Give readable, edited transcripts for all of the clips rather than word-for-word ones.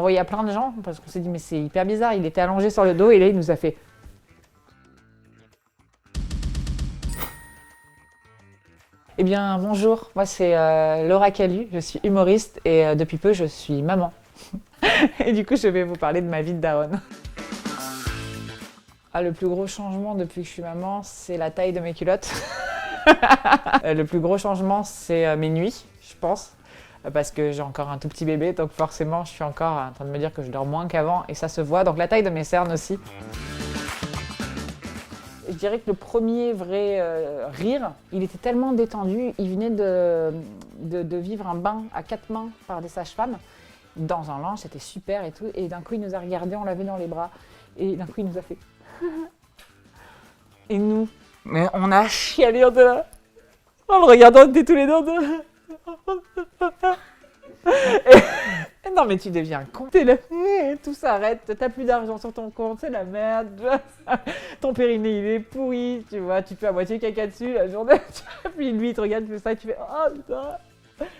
envoyé à plein de gens parce qu'on s'est dit mais c'est hyper bizarre, il était allongé sur le dos et là il nous a fait. Eh bien bonjour, moi c'est Laura Calu, je suis humoriste et depuis peu je suis maman. Et du coup je vais vous parler de ma vie de daronne. Ah, le plus gros changement depuis que je suis maman, c'est la taille de mes culottes. Le plus gros changement, c'est mes nuits, je pense. Parce que j'ai encore un tout petit bébé, donc forcément, je suis encore en train de me dire que je dors moins qu'avant, et ça se voit. Donc la taille de mes cernes aussi. Je dirais que le premier vrai rire, il était tellement détendu, il venait de vivre un bain à 4 mains par des sages-femmes. Dans un linge, c'était super et tout. Et d'un coup, il nous a regardés, on l'avait dans les bras. Et d'un coup, il nous a fait... Et nous, mais on a chialé en là. En le regardant, on était tous les deux. Non mais tu deviens con. T'es là, tout s'arrête, t'as plus d'argent sur ton compte, c'est la merde. Ton périnée il est pourri, tu vois, tu fais à moitié caca dessus la journée. Puis lui il te regarde, tu fais ça et tu fais oh putain.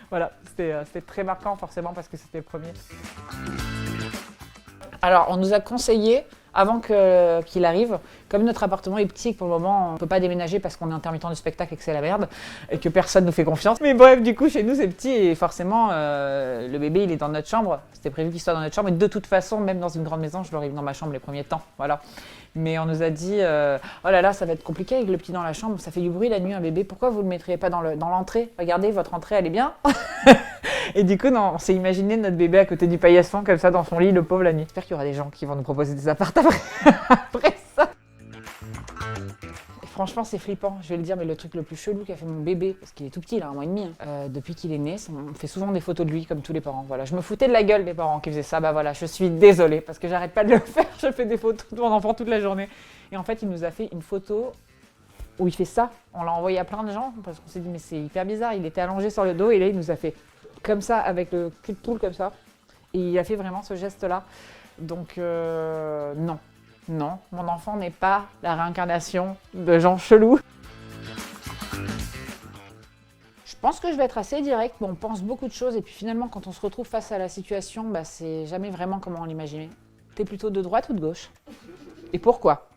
Voilà, c'était très marquant forcément parce que c'était le premier. Alors on nous a conseillé, avant qu'il arrive, comme notre appartement est petit et que pour le moment on ne peut pas déménager parce qu'on est intermittent du spectacle et que c'est la merde et que personne nous fait confiance. Mais bref, du coup chez nous c'est petit et forcément le bébé il est dans notre chambre. C'était prévu qu'il soit dans notre chambre et de toute façon même dans une grande maison je l'aurais mis dans ma chambre les premiers temps. Voilà. Mais on nous a dit oh là là ça va être compliqué avec le petit dans la chambre, ça fait du bruit la nuit un bébé, pourquoi vous ne le mettriez pas dans l'entrée? Regardez votre entrée elle est bien. Et du coup, non, on s'est imaginé notre bébé à côté du paillasson, comme ça, dans son lit, le pauvre, la nuit. J'espère qu'il y aura des gens qui vont nous proposer des apparts après ça. Et franchement, c'est flippant, je vais le dire, mais le truc le plus chelou qu'a fait mon bébé, parce qu'il est tout petit, il a 1 mois et demi, depuis qu'il est né, on fait souvent des photos de lui, comme tous les parents. Voilà, je me foutais de la gueule des parents qui faisaient ça, bah voilà, je suis désolée, parce que j'arrête pas de le faire, je fais des photos de mon enfant toute la journée. Et en fait, il nous a fait une photo où il fait ça. On l'a envoyé à plein de gens, parce qu'on s'est dit, mais c'est hyper bizarre, il était allongé sur le dos, et là, il nous a fait... comme ça, avec le cul de poule comme ça. Et il a fait vraiment ce geste-là. Donc, non. Non, mon enfant n'est pas la réincarnation de gens chelous. Je pense que je vais être assez direct. Bon, on pense beaucoup de choses et puis finalement, quand on se retrouve face à la situation, bah, c'est jamais vraiment comme on l'imaginait. T'es plutôt de droite ou de gauche? Et pourquoi?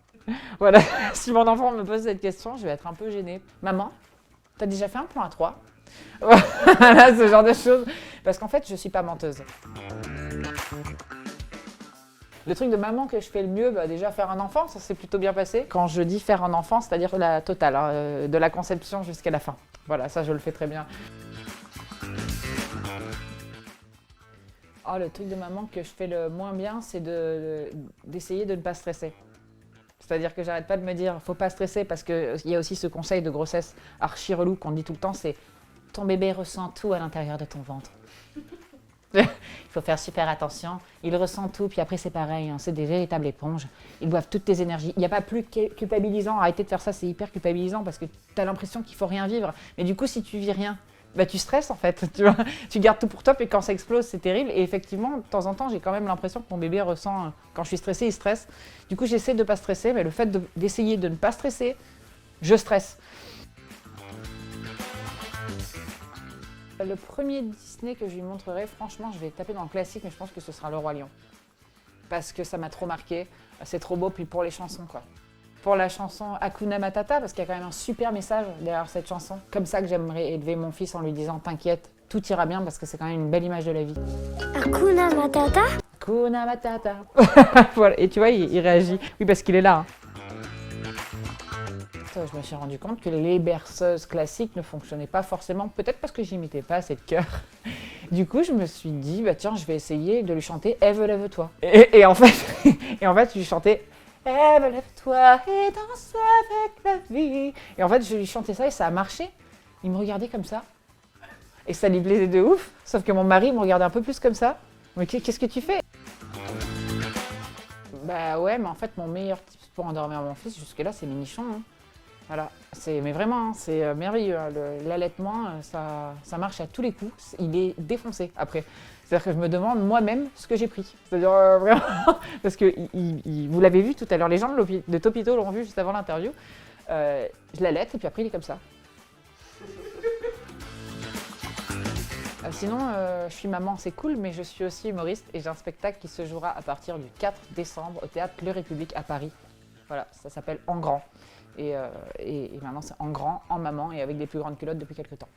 Voilà, si mon enfant me pose cette question, je vais être un peu gênée. Maman, t'as déjà fait un plan à 3? Voilà, ce genre de choses. Parce qu'en fait, je suis pas menteuse. Le truc de maman que je fais le mieux, bah déjà faire un enfant, ça s'est plutôt bien passé. Quand je dis faire un enfant, c'est-à-dire la totale, hein, de la conception jusqu'à la fin. Voilà, ça je le fais très bien. Oh, le truc de maman que je fais le moins bien, c'est d'essayer de ne pas stresser. C'est-à-dire que j'arrête pas de me dire, faut pas stresser, parce qu'il y a aussi ce conseil de grossesse archi relou qu'on dit tout le temps, c'est ton bébé ressent tout à l'intérieur de ton ventre. Il faut faire super attention, il ressent tout, puis après c'est pareil, hein, c'est des véritables éponges, ils boivent toutes tes énergies. Il n'y a pas plus culpabilisant, arrêtez de faire ça, c'est hyper culpabilisant parce que tu as l'impression qu'il faut rien vivre. Mais du coup, si tu vis rien, bah tu stresses en fait, tu vois. Tu gardes tout pour toi, puis quand ça explose, c'est terrible. Et effectivement, de temps en temps, j'ai quand même l'impression que mon bébé ressent, quand je suis stressée, il stresse. Du coup, j'essaie de ne pas stresser, mais le fait d'essayer de ne pas stresser, je stresse. Le premier Disney que je lui montrerai, franchement, je vais taper dans le classique, mais je pense que ce sera Le Roi Lion. Parce que ça m'a trop marqué, c'est trop beau, puis pour les chansons, quoi. Pour la chanson Hakuna Matata, parce qu'il y a quand même un super message derrière cette chanson. Comme ça que j'aimerais élever mon fils en lui disant « T'inquiète, tout ira bien » parce que c'est quand même une belle image de la vie. Hakuna Matata? Hakuna Matata. Voilà. Et tu vois, il réagit. Oui, parce qu'il est là. Hein. Je me suis rendu compte que les berceuses classiques ne fonctionnaient pas forcément, peut-être parce que j'imitais pas assez de cœur. Du coup, je me suis dit, bah tiens, je vais essayer de lui chanter « Ève, lève-toi ». Et en fait, je lui chantais « Ève, lève-toi et danse avec la vie ». Et en fait, je lui chantais ça et ça a marché. Il me regardait comme ça. Et ça lui plaisait de ouf. Sauf que mon mari me regardait un peu plus comme ça. Mais qu'est-ce que tu fais? Bah ouais, mais en fait, mon meilleur tip pour endormir mon fils, jusque-là, c'est mes nichons. Hein. Voilà, mais vraiment, hein, c'est merveilleux. Hein. L'allaitement, ça marche à tous les coups. Il est défoncé après. C'est-à-dire que je me demande moi-même ce que j'ai pris. C'est-à-dire vraiment, parce que vous l'avez vu tout à l'heure, les gens de Topito l'ont vu juste avant l'interview. Je l'allaite et puis après il est comme ça. Sinon, je suis maman, c'est cool, mais je suis aussi humoriste et j'ai un spectacle qui se jouera à partir du 4 décembre au théâtre Le République à Paris. Voilà, ça s'appelle En Grand. Et maintenant, c'est En Grand, en maman et avec des plus grandes culottes depuis quelques temps.